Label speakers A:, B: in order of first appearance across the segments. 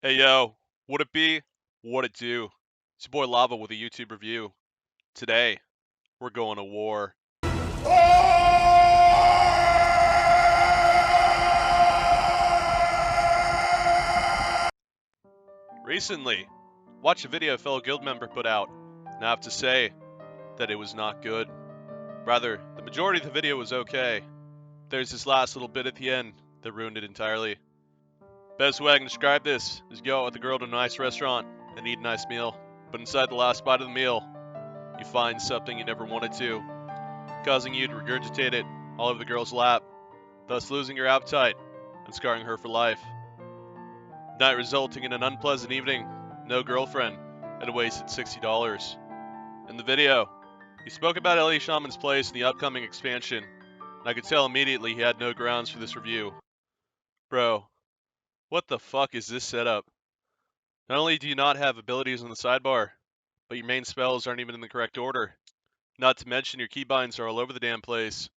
A: Hey yo, what it be? What it do? It's your boy Lava with a YouTube review. Today, we're going to war. Recently, watched a video a fellow guild member put out, and I have to say that it was not good. Rather, the majority of the video was okay. There's this last little bit at the end that ruined it entirely. Best way I can describe this is go out with a girl to a nice restaurant and eat a nice meal, but inside the last bite of the meal, you find something you never wanted to, causing you to regurgitate it all over the girl's lap, thus losing your appetite and scarring her for life. Night resulting in an unpleasant evening, no girlfriend, and a wasted $60. In the video, he spoke about LA Shaman's place in the upcoming expansion, and I could tell immediately he had no grounds for this review. Bro, what the fuck is this setup? Not only do you not have abilities on the sidebar, but your main spells aren't even in the correct order. Not to mention your keybinds are all over the damn place.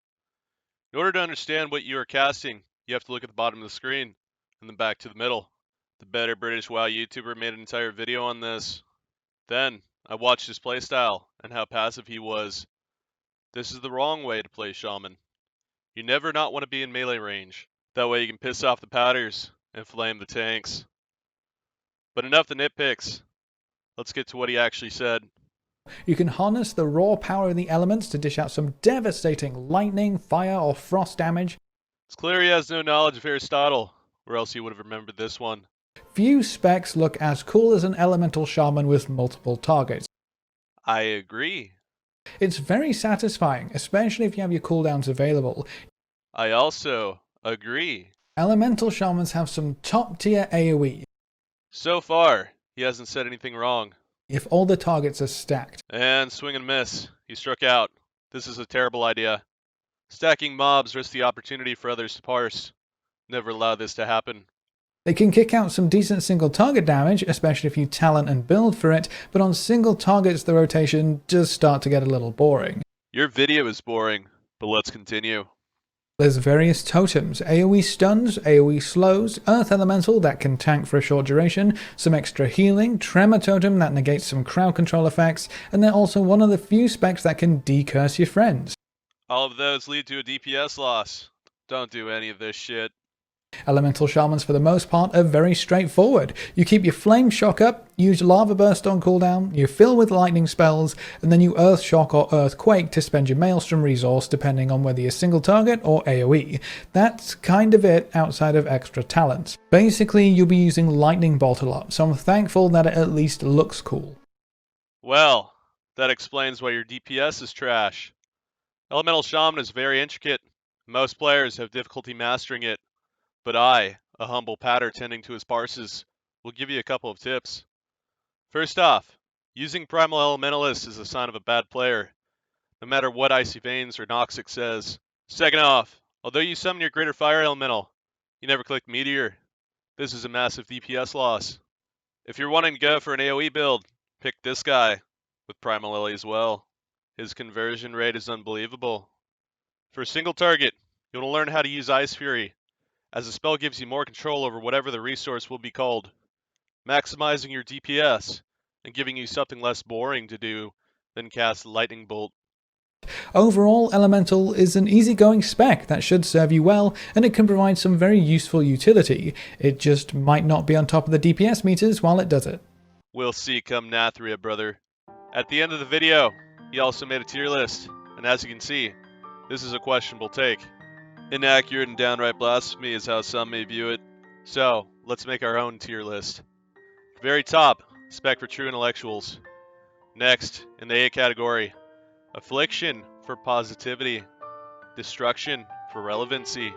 A: In order to understand what you are casting, you have to look at the bottom of the screen, and then back to the middle. The Better British WoW YouTuber made an entire video on this. Then, I watched his playstyle, and how passive he was. This is the wrong way to play Shaman. You never not want to be in melee range. That way you can piss off the powders, and flame the tanks. But enough the nitpicks. Let's get to what he actually said.
B: You can harness the raw power of the elements to dish out some devastating lightning, fire, or frost damage.
A: It's clear he has no knowledge of Aristotle, or else he would have remembered this one.
B: Few specs look as cool as an elemental shaman with multiple targets.
A: I agree.
B: It's very satisfying, especially if you have your cooldowns available.
A: I also agree.
B: Elemental shamans have some top tier AoE.
A: So far, he hasn't said anything wrong.
B: If all the targets are stacked.
A: And swing and miss. He struck out. This is a terrible idea. Stacking mobs risks the opportunity for others to parse. Never allow this to happen.
B: They can kick out some decent single target damage, especially if you talent and build for it, but on single targets the rotation does start to get a little boring.
A: Your video is boring, but let's continue.
B: There's various totems, AoE stuns, AoE slows, Earth Elemental that can tank for a short duration, some extra healing, Tremor Totem that negates some crowd control effects, and they're also one of the few specs that can decurse your friends.
A: All of those lead to a DPS loss. Don't do any of this shit.
B: Elemental Shamans for the most part are very straightforward. You keep your Flame Shock up, use Lava Burst on cooldown, you fill with lightning spells, and then you Earth Shock or Earthquake to spend your Maelstrom resource depending on whether you're single target or AoE. That's kind of it outside of extra talents. Basically, you'll be using Lightning Bolt a lot, so I'm thankful that it at least looks cool.
A: Well, that explains why your DPS is trash. Elemental Shaman is very intricate. Most players have difficulty mastering it. But I, a humble patter tending to his parses, will give you a couple of tips. First off, using Primal Elementalist is a sign of a bad player, no matter what Icy Veins or Noxic says. Second off, although you summon your Greater Fire Elemental, you never click Meteor. This is a massive DPS loss. If you're wanting to go for an AoE build, pick this guy, with Primal Lily as well. His conversion rate is unbelievable. For a single target, you want to learn how to use Ice Fury, as the spell gives you more control over whatever the resource will be called, maximizing your DPS and giving you something less boring to do than cast Lightning Bolt.
B: Overall, Elemental is an easygoing spec that should serve you well, and it can provide some very useful utility. It just might not be on top of the DPS meters while it does it.
A: We'll see come Nathria, brother. At the end of the video, he also made a tier list, and as you can see, this is a questionable take. Inaccurate and downright blasphemy is how some may view it. So, let's make our own tier list. Very top, spec for true intellectuals. Next, in the A category, Affliction for positivity, Destruction for relevancy,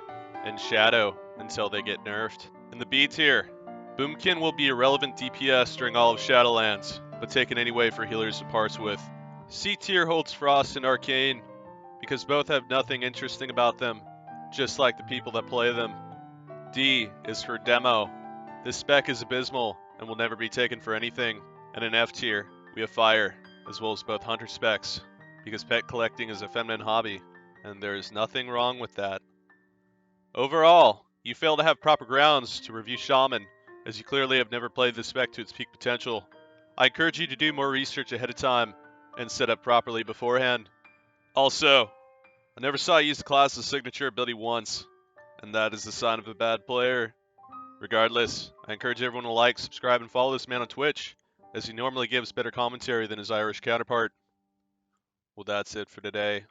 A: and Shadow until they get nerfed. In the B tier, Boomkin will be irrelevant DPS during all of Shadowlands, but taken anyway for healers to parse with. C tier holds Frost and Arcane, because both have nothing interesting about them, just like the people that play them. D is for Demo. This spec is abysmal and will never be taken for anything. And in F tier, we have Fire, as well as both Hunter specs, because pet collecting is a feminine hobby, and there is nothing wrong with that. Overall, you fail to have proper grounds to review Shaman as you clearly have never played this spec to its peak potential. I encourage you to do more research ahead of time and set up properly beforehand. Also, I never saw you use the class's signature ability once, and that is the sign of a bad player. Regardless, I encourage everyone to like, subscribe, and follow this man on Twitch, as he normally gives better commentary than his Irish counterpart. Well, that's it for today.